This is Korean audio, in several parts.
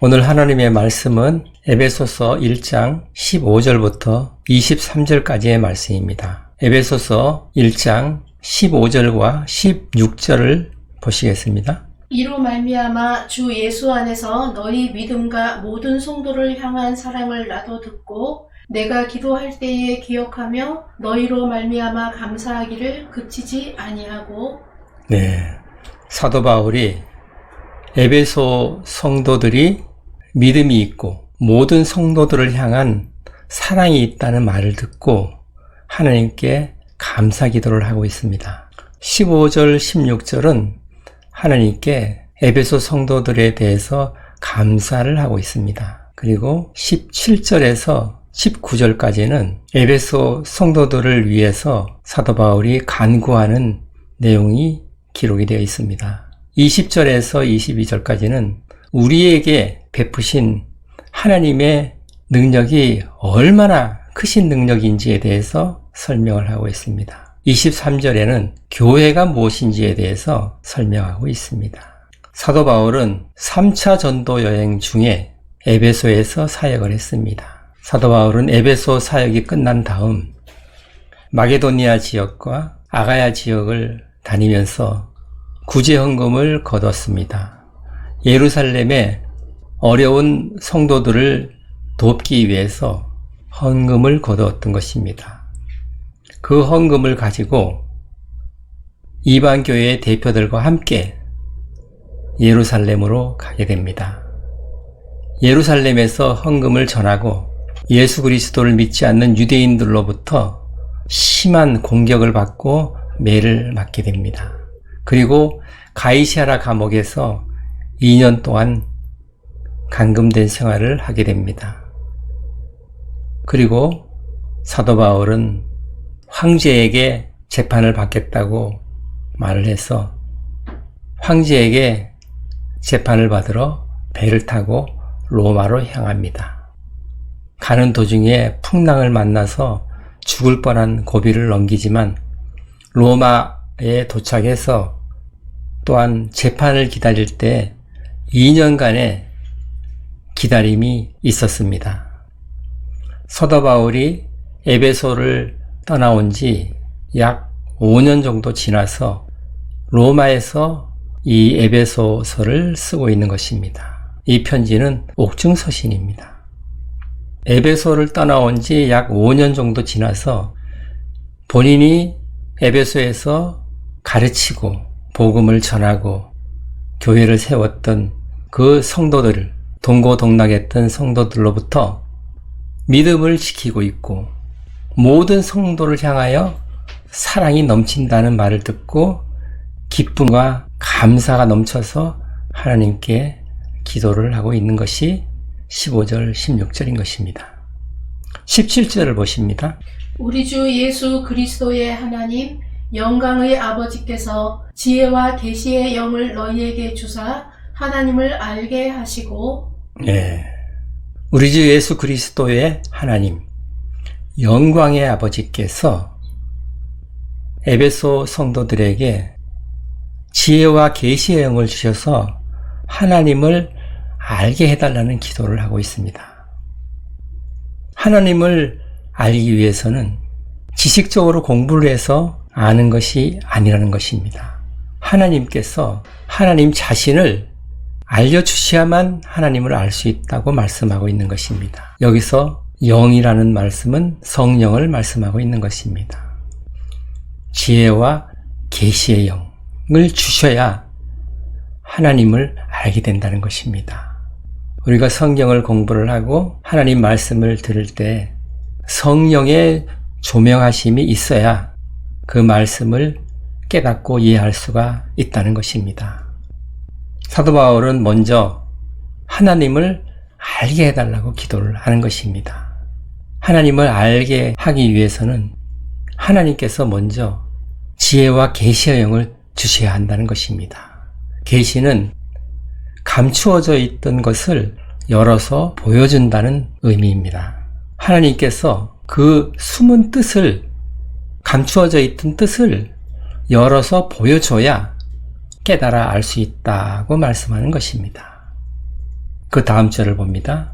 오늘 하나님의 말씀은 에베소서 1장 15절부터 23절까지의 말씀입니다. 에베소서 1장 15절과 16절을 보시겠습니다. 이로 말미암아 주 예수 안에서 너희 믿음과 모든 성도를 향한 사랑을 나도 듣고 내가 기도할 때에 기억하며 너희로 말미암아 감사하기를 그치지 아니하고. 사도 바울이 에베소 성도들이 믿음이 있고 모든 성도들을 향한 사랑이 있다는 말을 듣고 하나님께 감사 기도를 하고 있습니다. 15절, 16절은 하나님께 에베소 성도들에 대해서 감사를 하고 있습니다. 그리고 17절에서 19절까지는 에베소 성도들을 위해서 사도 바울이 간구하는 내용이 기록이 되어 있습니다. 20절에서 22절까지는 우리에게 베푸신 하나님의 능력이 얼마나 크신 능력인지에 대해서 설명을 하고 있습니다. 23절에는 교회가 무엇인지에 대해서 설명하고 있습니다. 사도 바울은 3차 전도 여행 중에 에베소에서 사역을 했습니다. 사도 바울은 에베소 사역이 끝난 다음 마게도니아 지역과 아가야 지역을 다니면서 구제 헌금을 거뒀습니다. 예루살렘의 어려운 성도들을 돕기 위해서 헌금을 거두었던 것입니다. 그 헌금을 가지고 이방 교회의 대표들과 함께 예루살렘으로 가게 됩니다. 예루살렘에서 헌금을 전하고 예수 그리스도를 믿지 않는 유대인들로부터 심한 공격을 받고 매를 맞게 됩니다. 그리고 가이사랴 감옥에서 2년 동안 감금된 생활을 하게 됩니다. 그리고 사도 바울은 황제에게 재판을 받겠다고 말을 해서 황제에게 재판을 받으러 배를 타고 로마로 향합니다. 가는 도중에 풍랑을 만나서 죽을 뻔한 고비를 넘기지만 로마에 도착해서 또한 재판을 기다릴 때 2년간의 기다림이 있었습니다. 사도 바울이 에베소를 떠나온 지 약 5년 정도 지나서 로마에서 이 에베소서를 쓰고 있는 것입니다. 이 편지는 옥중서신입니다. 에베소를 떠나온 지 약 5년 정도 지나서 본인이 에베소에서 가르치고 복음을 전하고 교회를 세웠던 그 성도들을 동고동락했던 성도들로부터 믿음을 지키고 있고 모든 성도를 향하여 사랑이 넘친다는 말을 듣고 기쁨과 감사가 넘쳐서 하나님께 기도를 하고 있는 것이 15절, 16절인 것입니다. 17절을 보십니다. 우리 주 예수 그리스도의 하나님 영광의 아버지께서 지혜와 계시의 영을 너희에게 주사 하나님을 알게 하시고. 우리 주 예수 그리스도의 하나님 영광의 아버지께서 에베소 성도들에게 지혜와 계시의 영을 주셔서 하나님을 알게 해달라는 기도를 하고 있습니다. 하나님을 알기 위해서는 지식적으로 공부를 해서 아는 것이 아니라는 것입니다. 하나님께서 하나님 자신을 알려주셔야만 하나님을 알 수 있다고 말씀하고 있는 것입니다. 여기서 영이라는 말씀은 성령을 말씀하고 있는 것입니다. 지혜와 계시의 영을 주셔야 하나님을 알게 된다는 것입니다. 우리가 성경을 공부를 하고 하나님 말씀을 들을 때 성령의 조명하심이 있어야 그 말씀을 깨닫고 이해할 수가 있다는 것입니다. 사도 바울은 먼저 하나님을 알게 해달라고 기도를 하는 것입니다. 하나님을 알게 하기 위해서는 하나님께서 먼저 지혜와 계시의 영을 주셔야 한다는 것입니다. 계시는 감추어져 있던 것을 열어서 보여준다는 의미입니다. 하나님께서 그 숨은 뜻을, 감추어져 있던 뜻을 열어서 보여줘야 깨달아 알 수 있다고 말씀하는 것입니다. 그 다음 절을 봅니다.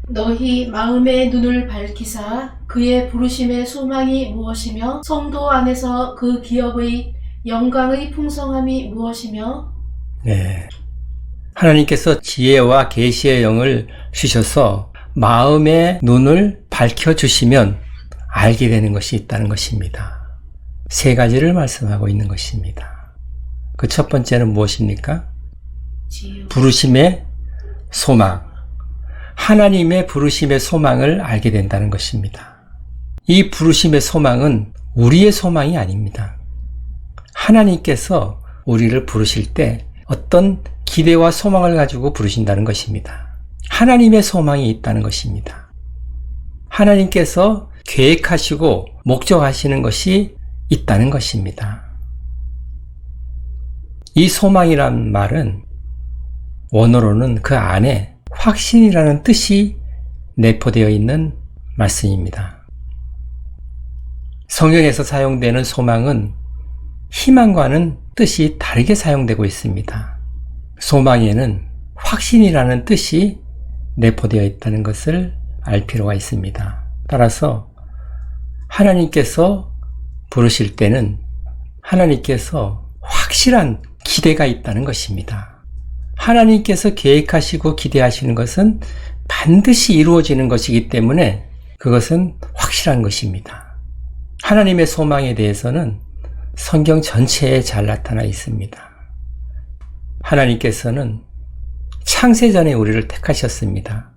너희 마음의 눈을 밝히사 그의 부르심의 소망이 무엇이며 성도 안에서 그 기업의 영광의 풍성함이 무엇이며. 네. 하나님께서 지혜와 계시의 영을 주셔서 마음의 눈을 밝혀주시면 알게 되는 것이 있다는 것입니다. 세 가지를 말씀하고 있는 것입니다. 그 첫 번째는 무엇입니까? 부르심의 소망. 하나님의 부르심의 소망을 알게 된다는 것입니다. 이 부르심의 소망은 우리의 소망이 아닙니다. 하나님께서 우리를 부르실 때 어떤 기대와 소망을 가지고 부르신다는 것입니다. 하나님의 소망이 있다는 것입니다. 하나님께서 계획하시고 목적하시는 것이 있다는 것입니다. 이 소망이란 말은 원어로는 그 안에 확신이라는 뜻이 내포되어 있는 말씀입니다. 성경에서 사용되는 소망은 희망과는 뜻이 다르게 사용되고 있습니다. 소망에는 확신이라는 뜻이 내포되어 있다는 것을 알 필요가 있습니다. 따라서 하나님께서 부르실 때는 하나님께서 확실한 기대가 있다는 것입니다. 하나님께서 계획하시고 기대하시는 것은 반드시 이루어지는 것이기 때문에 그것은 확실한 것입니다. 하나님의 소망에 대해서는 성경 전체에 잘 나타나 있습니다. 하나님께서는 창세전에 우리를 택하셨습니다.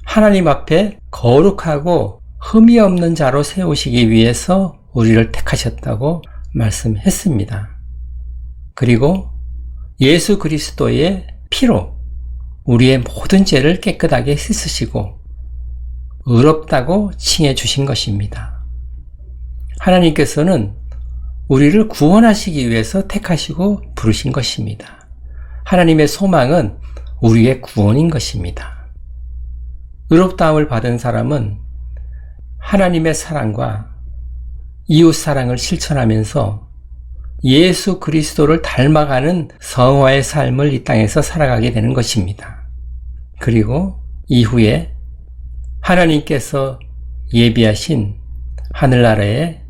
하나님 앞에 거룩하고 흠이 없는 자로 세우시기 위해서 우리를 택하셨다고 말씀했습니다. 그리고 예수 그리스도의 피로 우리의 모든 죄를 깨끗하게 씻으시고 의롭다고 칭해 주신 것입니다. 하나님께서는 우리를 구원하시기 위해서 택하시고 부르신 것입니다. 하나님의 소망은 우리의 구원인 것입니다. 의롭다함을 받은 사람은 하나님의 사랑과 이웃 사랑을 실천하면서 예수 그리스도를 닮아가는 성화의 삶을 이 땅에서 살아가게 되는 것입니다. 그리고 이후에 하나님께서 예비하신 하늘나라의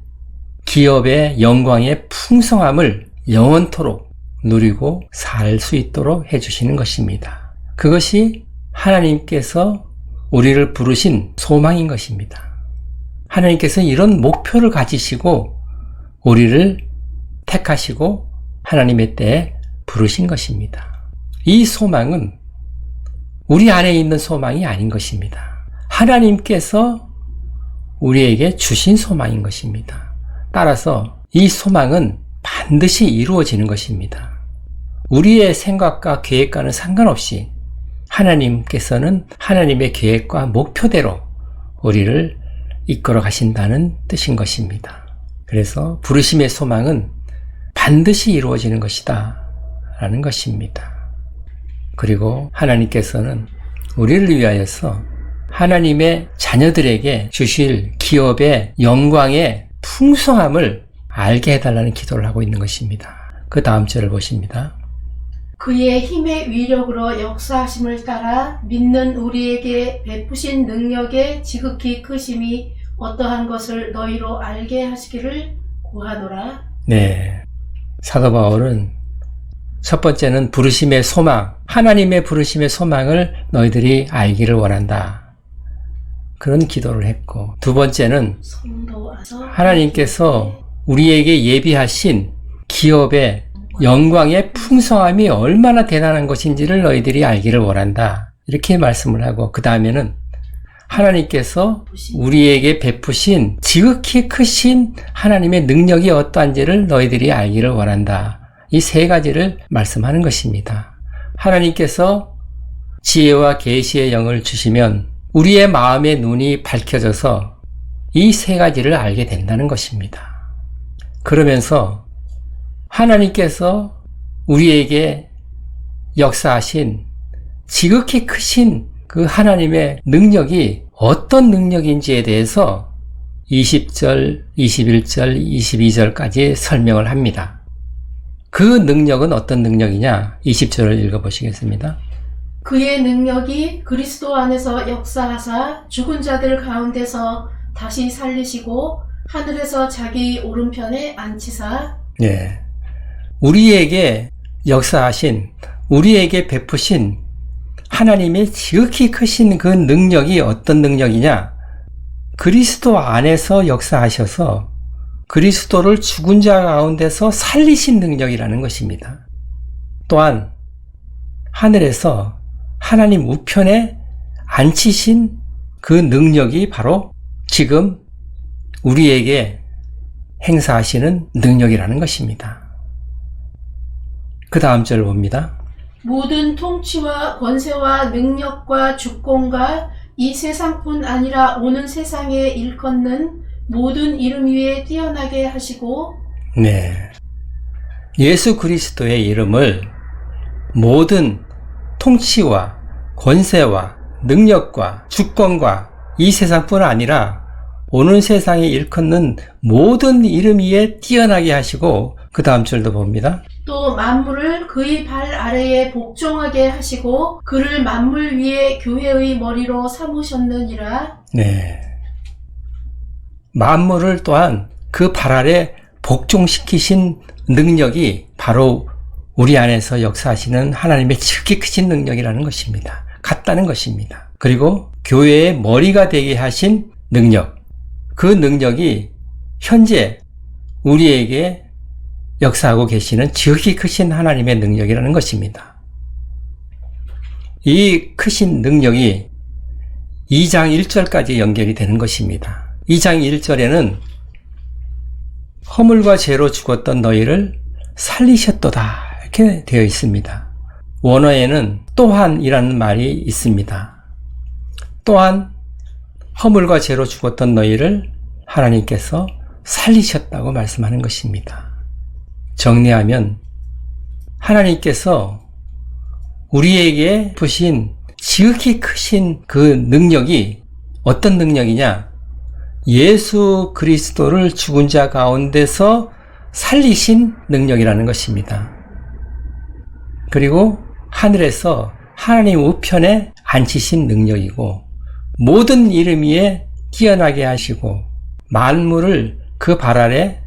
기업의 영광의 풍성함을 영원토록 누리고 살 수 있도록 해주시는 것입니다. 그것이 하나님께서 우리를 부르신 소망인 것입니다. 하나님께서 이런 목표를 가지시고 우리를 택하시고 하나님의 때에 부르신 것입니다. 이 소망은 우리 안에 있는 소망이 아닌 것입니다. 하나님께서 우리에게 주신 소망인 것입니다. 따라서 이 소망은 반드시 이루어지는 것입니다. 우리의 생각과 계획과는 상관없이 하나님께서는 하나님의 계획과 목표대로 우리를 이끌어 가신다는 뜻인 것입니다. 그래서 부르심의 소망은 반드시 이루어지는 것이다 라는 것입니다. 그리고 하나님께서는 우리를 위하여서 하나님의 자녀들에게 주실 기업의 영광의 풍성함을 알게 해달라는 기도를 하고 있는 것입니다. 그 다음 절을 보십니다. 그의 힘의 위력으로 역사하심을 따라 믿는 우리에게 베푸신 능력의 지극히 크심이 어떠한 것을 너희로 알게 하시기를 구하노라. 네, 사도 바울은 첫 번째는 부르심의 소망, 하나님의 부르심의 소망을 너희들이 알기를 원한다. 그런 기도를 했고, 두 번째는 하나님께서 우리에게 예비하신 기업의 영광의 풍성함이 얼마나 대단한 것인지를 너희들이 알기를 원한다. 이렇게 말씀을 하고, 그 다음에는 하나님께서 우리에게 베푸신 지극히 크신 하나님의 능력이 어떠한지를 너희들이 알기를 원한다. 이 세 가지를 말씀하는 것입니다. 하나님께서 지혜와 계시의 영을 주시면 우리의 마음의 눈이 밝혀져서 이 세 가지를 알게 된다는 것입니다. 그러면서 하나님께서 우리에게 역사하신 지극히 크신 그 하나님의 능력이 어떤 능력인지에 대해서 20절, 21절, 22절까지 설명을 합니다. 그 능력은 어떤 능력이냐? 20절을 읽어보시겠습니다. 그의 능력이 그리스도 안에서 역사하사 죽은 자들 가운데서 다시 살리시고 하늘에서 자기 오른편에 앉히사 네. 우리에게 역사하신, 우리에게 베푸신 하나님의 지극히 크신 그 능력이 어떤 능력이냐? 그리스도 안에서 역사하셔서 그리스도를 죽은 자 가운데서 살리신 능력이라는 것입니다. 또한 하늘에서 하나님 우편에 앉히신 그 능력이 바로 지금 우리에게 행사하시는 능력이라는 것입니다. 그 다음 절을 봅니다. 모든 통치와 권세와 능력과 주권과 이 세상뿐 아니라 오는 세상에 일컫는 모든 이름 위에 뛰어나게 하시고 네. 예수 그리스도의 이름을 모든 통치와 권세와 능력과 주권과 이 세상뿐 아니라 오는 세상에 일컫는 모든 이름 위에 뛰어나게 하시고 그 다음 절도 봅니다. 또 만물을 그의 발 아래에 복종하게 하시고 그를 만물 위에 교회의 머리로 삼으셨느니라. 네. 만물을 또한 그 발 아래 복종시키신 능력이 바로 우리 안에서 역사하시는 하나님의 지극히 크신 능력이라는 것입니다. 같다는 것입니다. 그리고 교회의 머리가 되게 하신 능력, 그 능력이 현재 우리에게 역사하고 계시는 지극히 크신 하나님의 능력이라는 것입니다. 이 크신 능력이 2장 1절까지 연결이 되는 것입니다. 2장 1절에는 허물과 죄로 죽었던 너희를 살리셨도다 이렇게 되어 있습니다. 원어에는 또한이라는 말이 있습니다. 또한 허물과 죄로 죽었던 너희를 하나님께서 살리셨다고 말씀하는 것입니다. 정리하면 하나님께서 우리에게 부신 지극히 크신 그 능력이 어떤 능력이냐? 예수 그리스도를 죽은 자 가운데서 살리신 능력이라는 것입니다. 그리고 하늘에서 하나님 우편에 앉히신 능력이고 모든 이름 위에 뛰어나게 하시고 만물을 그 발 아래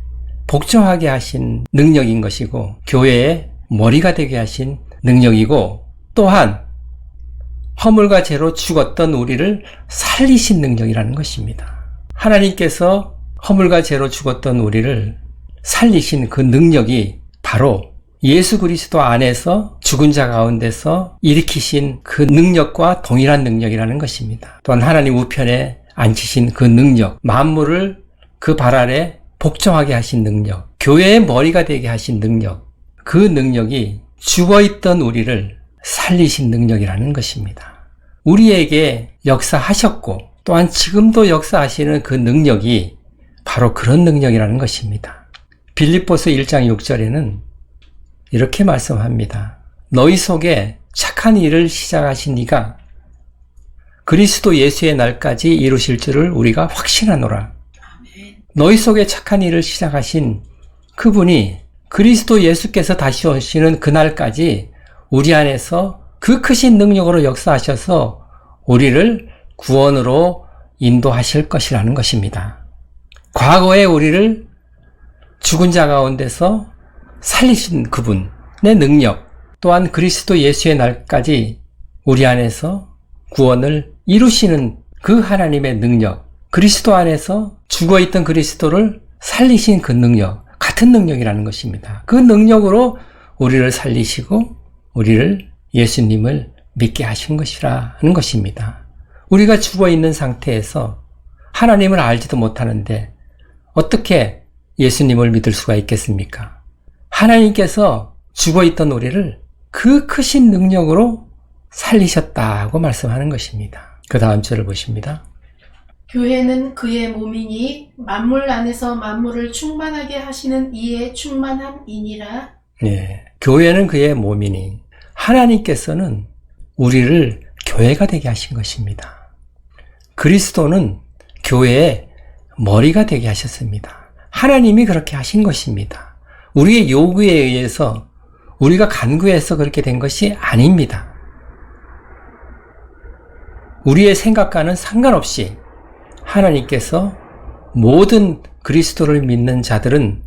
복종하게 하신 능력인 것이고 교회의 머리가 되게 하신 능력이고 또한 허물과 죄로 죽었던 우리를 살리신 능력이라는 것입니다. 하나님께서 허물과 죄로 죽었던 우리를 살리신 그 능력이 바로 예수 그리스도 안에서 죽은 자 가운데서 일으키신 그 능력과 동일한 능력이라는 것입니다. 또한 하나님 우편에 앉히신 그 능력, 만물을 그 발 아래 복종하게 하신 능력, 교회의 머리가 되게 하신 능력, 그 능력이 죽어있던 우리를 살리신 능력이라는 것입니다. 우리에게 역사하셨고 또한 지금도 역사하시는 그 능력이 바로 그런 능력이라는 것입니다. 빌립보서 1장 6절에는 이렇게 말씀합니다. 너희 속에 착한 일을 시작하신 이가 그리스도 예수의 날까지 이루실 줄을 우리가 확신하노라. 너희 속에 착한 일을 시작하신 그분이 그리스도 예수께서 다시 오시는 그날까지 우리 안에서 그 크신 능력으로 역사하셔서 우리를 구원으로 인도하실 것이라는 것입니다. 과거에 우리를 죽은 자 가운데서 살리신 그분의 능력, 또한 그리스도 예수의 날까지 우리 안에서 구원을 이루시는 그 하나님의 능력, 그리스도 안에서 죽어있던 그리스도를 살리신 그 능력, 같은 능력이라는 것입니다. 그 능력으로 우리를 살리시고 우리를 예수님을 믿게 하신 것이라 하는 것입니다. 우리가 죽어있는 상태에서 하나님을 알지도 못하는데 어떻게 예수님을 믿을 수가 있겠습니까? 하나님께서 죽어있던 우리를 그 크신 능력으로 살리셨다고 말씀하는 것입니다. 그 다음 절을 보십니다. 교회는 그의 몸이니 만물 안에서 만물을 충만하게 하시는 이의 충만함이니라. 네, 교회는 그의 몸이니 하나님께서는 우리를 교회가 되게 하신 것입니다. 그리스도는 교회의 머리가 되게 하셨습니다. 하나님이 그렇게 하신 것입니다. 우리의 요구에 의해서 우리가 간구해서 그렇게 된 것이 아닙니다. 우리의 생각과는 상관없이 하나님께서 모든 그리스도를 믿는 자들은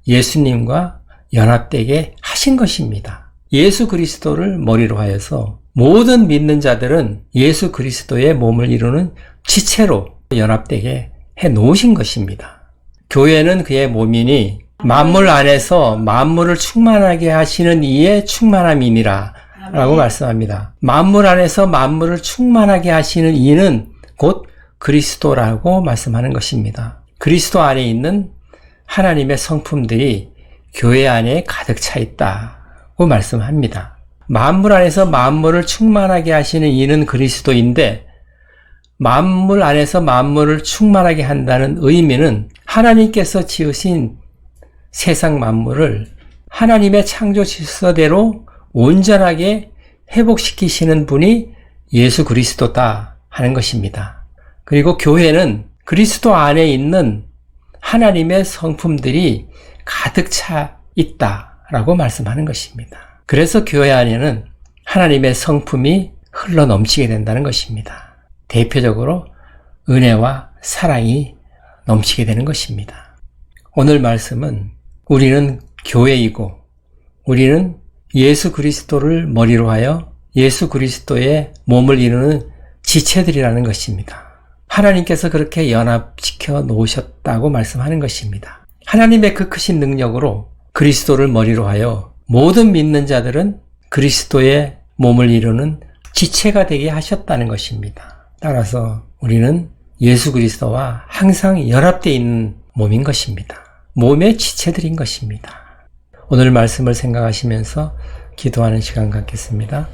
예수님과 연합되게 하신 것입니다. 예수 그리스도를 머리로 하여서 모든 믿는 자들은 예수 그리스도의 몸을 이루는 지체로 연합되게 해 놓으신 것입니다. 교회는 그의 몸이니 만물 안에서 만물을 충만하게 하시는 이의 충만함이니라 라고 말씀합니다. 만물 안에서 만물을 충만하게 하시는 이는 곧 그리스도라고 말씀하는 것입니다. 그리스도 안에 있는 하나님의 성품들이 교회 안에 가득 차 있다고 말씀합니다. 만물 안에서 만물을 충만하게 하시는 이는 그리스도인데, 만물 안에서 만물을 충만하게 한다는 의미는 하나님께서 지으신 세상 만물을 하나님의 창조 질서대로 온전하게 회복시키시는 분이 예수 그리스도다 하는 것입니다. 그리고 교회는 그리스도 안에 있는 하나님의 성품들이 가득 차 있다라고 말씀하는 것입니다. 그래서 교회 안에는 하나님의 성품이 흘러 넘치게 된다는 것입니다. 대표적으로 은혜와 사랑이 넘치게 되는 것입니다. 오늘 말씀은 우리는 교회이고 우리는 예수 그리스도를 머리로 하여 예수 그리스도의 몸을 이루는 지체들이라는 것입니다. 하나님께서 그렇게 연합시켜 놓으셨다고 말씀하는 것입니다. 하나님의 그 크신 능력으로 그리스도를 머리로 하여 모든 믿는 자들은 그리스도의 몸을 이루는 지체가 되게 하셨다는 것입니다. 따라서 우리는 예수 그리스도와 항상 연합되어 있는 몸인 것입니다. 몸의 지체들인 것입니다. 오늘 말씀을 생각하시면서 기도하는 시간 갖겠습니다.